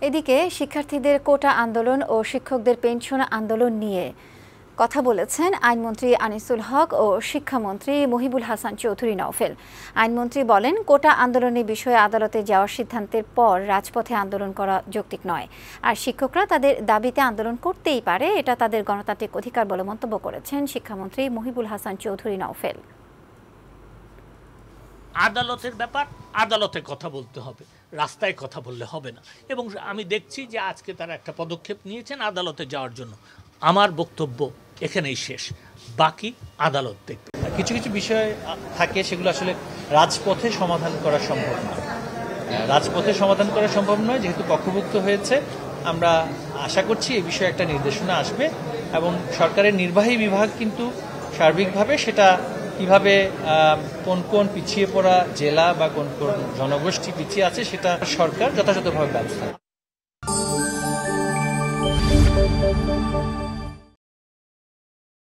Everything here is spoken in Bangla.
এদিকে শিক্ষার্থীদের কোটা আন্দোলন ও শিক্ষকদের পেনশন আন্দোলন নিয়ে কথা বলেছেন আইনমন্ত্রী আনিসুল হক ও শিক্ষামন্ত্রী মহিবুল হাসান চৌধুরী নওফেল। আইনমন্ত্রী বলেন, কোটা আন্দোলনের বিষয়ে আদালতে যাওয়ার সিদ্ধান্তের পর রাজপথে আন্দোলন করা যৌক্তিক নয়, আর শিক্ষকরা তাদের দাবিতে আন্দোলন করতেই পারে, এটা তাদের গণতান্ত্রিক অধিকার বলে মন্তব্য করেছেন শিক্ষামন্ত্রী মহিবুল হাসান চৌধুরী নওফেল। আদালতের ব্যাপার, আদালতে কথা বলতে হবে, রাস্তায় কথা বললে হবে না। এবং আমি দেখছি যে আজকে তারা একটা পদক্ষেপ নিয়েছেন আদালতে যাওয়ার জন্য। আমার বক্তব্য এখানেই শেষ, বাকি আদালত দেখবে। কিছু কিছু বিষয় থাকে সেগুলো আসলে রাজপথে সমাধান করা সম্ভব নয়। রাজপথে সমাধান করা সম্ভব নয়, যেহেতু পক্ষভুক্ত হয়েছে। আমরা আশা করছি এই বিষয়ে একটা নির্দেশনা আসবে এবং সরকারের নির্বাহী বিভাগ কিন্তু সার্বিকভাবে সেটা কিভাবে কোন কোন পিছিয়ে পড়া জেলা বা কোন কোন জনগোষ্ঠী পিছিয়ে আছে সেটা সরকার যথাযথভাবে ব্যবস্থা